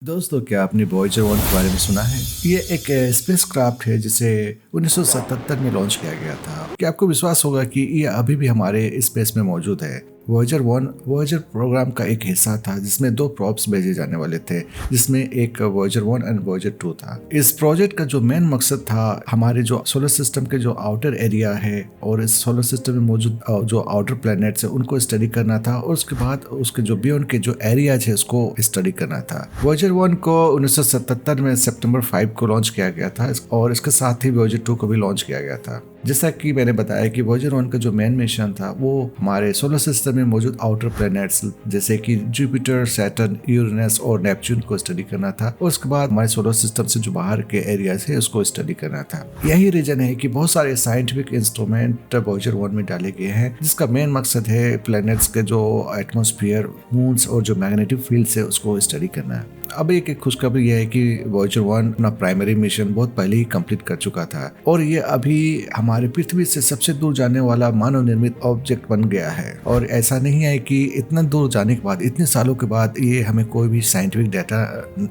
दोस्तों, क्या आपने वॉयेजर 1 के बारे में सुना है? ये एक स्पेस क्राफ्ट है जिसे 1977 में लॉन्च किया गया था। क्या आपको विश्वास होगा कि ये अभी भी हमारे स्पेस में मौजूद है? वॉयेजर 1 वॉयेजर प्रोग्राम का एक हिस्सा था जिसमें 2 प्रॉब्स भेजे जाने वाले थे, जिसमें एक वॉयेजर 1 एंड वॉयेजर 2 था। इस प्रोजेक्ट का जो मेन मकसद था, हमारे जो सोलर सिस्टम के जो आउटर एरिया है और इस सोलर सिस्टम में मौजूद जो आउटर प्लैनेट्स है उनको स्टडी करना था, और उसके बाद उसके जो बियॉन्ड के जो एरियाज है उसको स्टडी करना था। वॉयेजर 1 को 1977 में सितंबर 5 को लॉन्च किया गया था, और इसके साथ ही वॉयेजर 2 को भी लॉन्च किया गया था। जैसा कि मैंने बताया कि वॉयेजर 1 का जो मेन मिशन था वो हमारे सोलर सिस्टम में मौजूद आउटर प्लैनेट्स जैसे कि जुपिटर, सैटर्न, यूरेनस और नेपच्यून को स्टडी करना था, और उसके बाद हमारे सोलर सिस्टम से जो बाहर के एरियाज है उसको स्टडी करना था। यही रीजन है कि बहुत सारे साइंटिफिक इंस्ट्रूमेंट वॉयेजर 1 में डाले गए हैं, जिसका मेन मकसद है प्लैनेट्स के जो एटमॉस्फेयर, मून्स और जो मैग्नेटिक फील्ड्स है उसको स्टडी करना है। अब एक खुशखबरी यह है कि वॉयेजर 1 अपना प्राइमरी मिशन बहुत पहले ही कंप्लीट कर चुका था, और ये अभी हमारे पृथ्वी से सबसे दूर जाने वाला मानव निर्मित ऑब्जेक्ट बन गया है। और ऐसा नहीं है कि इतना दूर जाने के बाद, इतने सालों के बाद, ये हमें कोई भी साइंटिफिक डाटा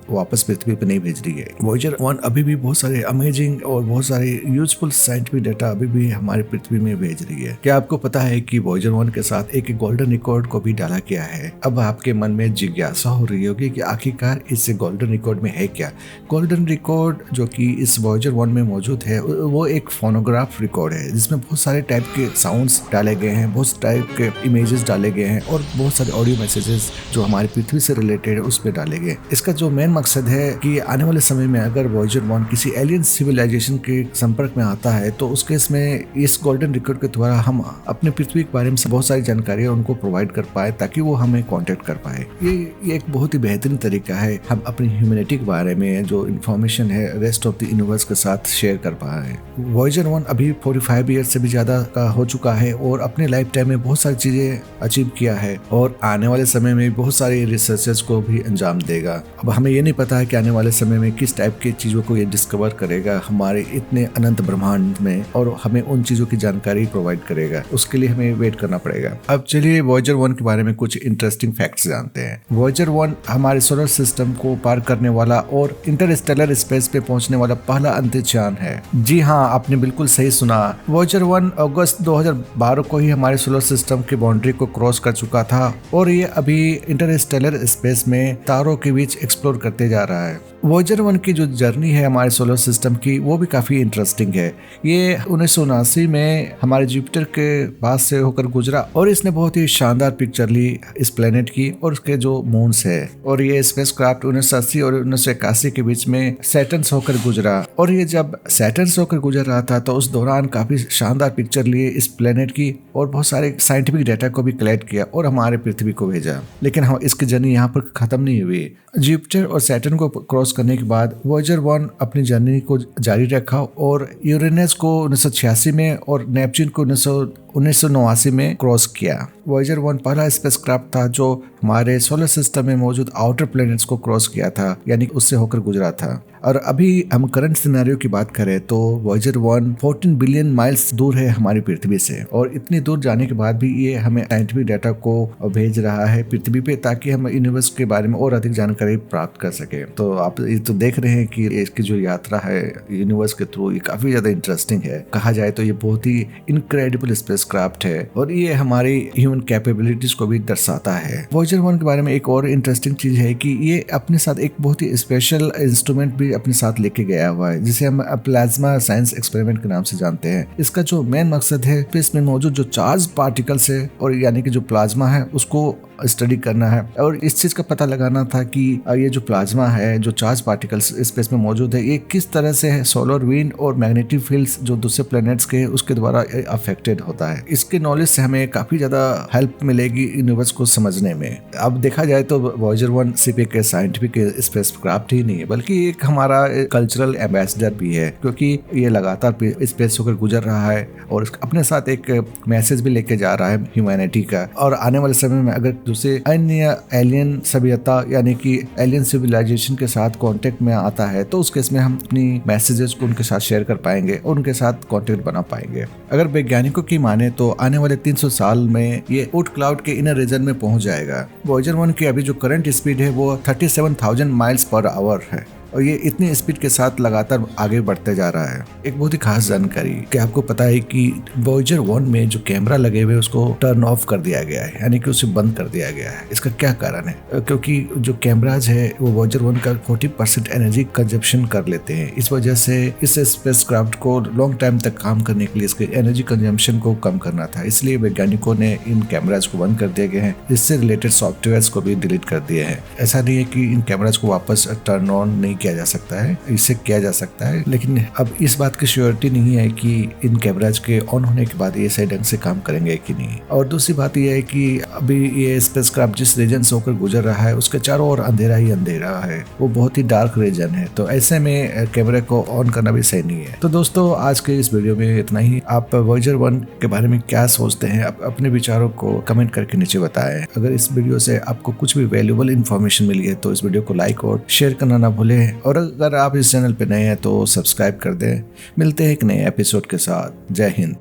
वापस पृथ्वी पर नहीं भेज रही है। वॉयेजर 1 अभी भी बहुत सारे अमेजिंग और बहुत सारे यूजफुल साइंटिफिक डाटा अभी भी हमारे पृथ्वी में भेज रही है। क्या आपको पता है कि वॉयेजर 1 के साथ एक गोल्डन रिकॉर्ड को भी डाला गया है? अब आपके मन में जिज्ञासा हो रही होगी कि आखिरकार इस गोल्डन रिकॉर्ड में है क्या। गोल्डन रिकॉर्ड जो कि इस वॉयेजर 1 में मौजूद है वो एक फोनोग्राफ रिकॉर्ड है, जिसमें बहुत सारे टाइप के साउंड्स डाले गए हैं, बहुत टाइप के इमेजेस डाले गए हैं, और बहुत सारे ऑडियो मैसेजेस जो हमारी पृथ्वी से रिलेटेड है उस पर डाले गए। इसका जो मेन मकसद है कि आने वाले समय में अगर वॉयेजर 1 किसी एलियन सिविलाइजेशन के संपर्क में आता है तो उस केस में इस गोल्डन रिकॉर्ड के द्वारा हम अपने पृथ्वी के बारे में बहुत सारी जानकारी उनको प्रोवाइड कर पाए, ताकि वो हमें कॉन्टेक्ट कर पाए। ये एक बहुत ही बेहतरीन तरीका है हम अपनी ह्यूमैनिटी के बारे में जो इन्फॉर्मेशन है रेस्ट ऑफ द यूनिवर्स के साथ शेयर कर पा रहे हैं। वॉयेजर 1 अभी 45 ईयर से भी ज्यादा का हो चुका है, और अपने लाइफ टाइम में बहुत सारी चीजें अचीव किया है, और आने वाले समय में बहुत सारी रिसर्चेस को भी अंजाम देगा। अब हमें ये नहीं पता है कि आने वाले समय में किस टाइप की चीजों को ये डिस्कवर करेगा हमारे इतने अनंत ब्रह्मांड में, और हमें उन चीजों की जानकारी प्रोवाइड करेगा। उसके लिए हमें वेट करना पड़ेगा। अब चलिए वॉयेजर 1 के बारे में कुछ इंटरेस्टिंग फैक्ट्स जानते हैं। वॉयेजर 1 हमारे सोलर सिस्टम को पार करने वाला और इंटरस्टेलर स्पेस पे पहुंचने वाला पहला अंतरिक्षयान है। जी हाँ, आपने बिल्कुल सही सुना। वॉयेजर 1 अगस्त 2012 को ही हमारे सोलर सिस्टम की बाउंड्री को क्रॉस कर चुका था, और ये अभी इंटरस्टेलर स्पेस में तारों के बीच एक्सप्लोर करते जा रहा है। वॉयेजर 1 की जो जर्नी है हमारे सोलर सिस्टम की वो भी काफ़ी इंटरेस्टिंग है। ये 1979 में हमारे जुपिटर के पास से होकर गुजरा, और इसने बहुत ही शानदार पिक्चर ली इस प्लेनेट की और उसके जो मून्स है। और ये स्पेस क्राफ्ट 1980 और 1981 के बीच में सैटर्न से होकर गुजरा, और ये जब सैटर्न से होकर गुजर रहा था तो उस दौरान काफ़ी शानदार पिक्चर लिए इस प्लेनेट की, और बहुत सारे साइंटिफिक डाटा को भी कलेक्ट किया और हमारे पृथ्वी को भेजा। लेकिन हम इसकी जर्नी यहाँ पर खत्म नहीं हुई। जुपिटर और सैटर्न को क्रॉस करने के बाद वॉयेजर 1 अपनी जर्नी को जारी रखा, और यूरेनस को 1986 में और नेपच्यून को 1989 में क्रॉस किया। वॉयेजर 1 पहला स्पेसक्राफ्ट था जो हमारे सोलर सिस्टम में मौजूद आउटर प्लैनेट्स को क्रॉस किया था, यानी उससे होकर गुजरा था। और अभी हम करंट सिनेरियो की बात करें तो वॉयेजर 1 14 बिलियन माइल्स दूर है हमारी पृथ्वी से, और इतनी दूर जाने के बाद भी ये हमें साइंटिफिक डाटा को भेज रहा है पृथ्वी पे, ताकि हम यूनिवर्स के बारे में और अधिक जानकारी प्राप्त कर सके। तो आप ये तो देख रहे हैं कि इसकी जो यात्रा है यूनिवर्स के थ्रू ये काफी ज्यादा इंटरेस्टिंग है। कहा जाए तो ये बहुत ही इनक्रेडिबल स्पेसक्राफ्ट है, और ये हमारी ह्यूमन कैपेबिलिटीज को भी दर्शाता है। वॉयेजर 1 के बारे में एक और इंटरेस्टिंग चीज है कि ये अपने साथ एक बहुत ही स्पेशल इंस्ट्रूमेंट भी अपने साथ लेके गया हुआ है, जिसे हम प्लाज्मा साइंस एक्सपेरिमेंट के नाम से जानते हैं। इसका जो मेन मकसद है स्पेस में मौजूद जो चार्ज पार्टिकल्स है, और यानी कि जो प्लाज्मा है उसको स्टडी करना है, और इस चीज का पता लगाना था कि ये जो प्लाज्मा है, जो चार्ज पार्टिकल्स स्पेस में मौजूद है, ये किस तरह से है सोलर विंड और मैग्नेटिक फील्ड्स जो दूसरे प्लैनेट्स के उसके द्वारा अफेक्टेड होता है। इसके नॉलेज से हमें काफी ज्यादा हेल्प मिलेगी यूनिवर्स को समझने में। अब देखा जाए तो वॉयेजर 1 सिर्फ एक साइंटिफिक स्पेसक्राफ्ट ही नहीं है, बल्कि एक हमारे हमारा कल्चरल एम्बेसडर भी है, क्योंकि ये लगातार स्पेस होकर गुजर रहा है और अपने साथ एक मैसेज भी लेके जा रहा है ह्यूमैनिटी का। और आने वाले समय में अगर दूसरे अन्य एलियन सभ्यता यानी कि एलियन सिविलाइजेशन के साथ कांटेक्ट में आता है तो उस केस में हम अपनी मैसेजेस को उनके साथ शेयर कर पाएंगे और उनके साथ कांटेक्ट बना पाएंगे। अगर वैज्ञानिकों की माने तो आने वाले 300 साल में ये ओट क्लाउड के इनर रीजन में पहुंच जाएगा। वॉयेजर 1 की अभी जो करंट स्पीड है वो 37,000 माइल्स पर आवर है और ये इतनी स्पीड के साथ लगातार आगे बढ़ते जा रहा है। एक बहुत ही खास जानकारी कि आपको पता है कि वॉयेजर 1 में जो कैमरा लगे हुए उसको टर्न ऑफ कर दिया गया है, यानी कि उसे बंद कर दिया गया है। इसका क्या कारण है? क्योंकि जो कैमराज है वो वॉयेजर 1 का 40% एनर्जी कंजप्शन कर लेते हैं। इस वजह से इस स्पेसक्राफ्ट को लॉन्ग टाइम तक काम करने के लिए इसके एनर्जी कंजम्पशन को कम करना था, इसलिए वैज्ञानिकों ने इन कैमराज को बंद कर दिए गए हैं। इससे रिलेटेड सॉफ्टवेयर को भी डिलीट कर दिए हैं। ऐसा नहीं है कि इन कैमराज को वापस टर्न ऑन नहीं किया जा सकता है, इसे किया जा सकता है, लेकिन अब इस बात की श्योरिटी नहीं है कि इन कैमराज के ऑन होने के बाद ये सही ढंग से काम करेंगे कि नहीं। और दूसरी बात यह है कि अभी ये स्पेसक्राफ्ट जिस रीजन से होकर गुजर रहा है उसके चारों ओर अंधेरा ही अंधेरा है, वो बहुत ही डार्क रीजन है, तो ऐसे में कैमरे को ऑन करना भी सही नहीं है। तो दोस्तों आज के इस वीडियो में इतना ही। आप वॉयेजर 1 के बारे में क्या सोचते हैं? आप अपने विचारों को कमेंट करके नीचे बताएं। अगर इस वीडियो से आपको कुछ भी वैल्यूएबल इन्फॉर्मेशन मिली है तो इस वीडियो को लाइक और शेयर करना ना भूलें, और अगर आप इस चैनल पे नए हैं तो सब्सक्राइब कर दें। मिलते हैं एक नए एपिसोड के साथ। जय हिंद।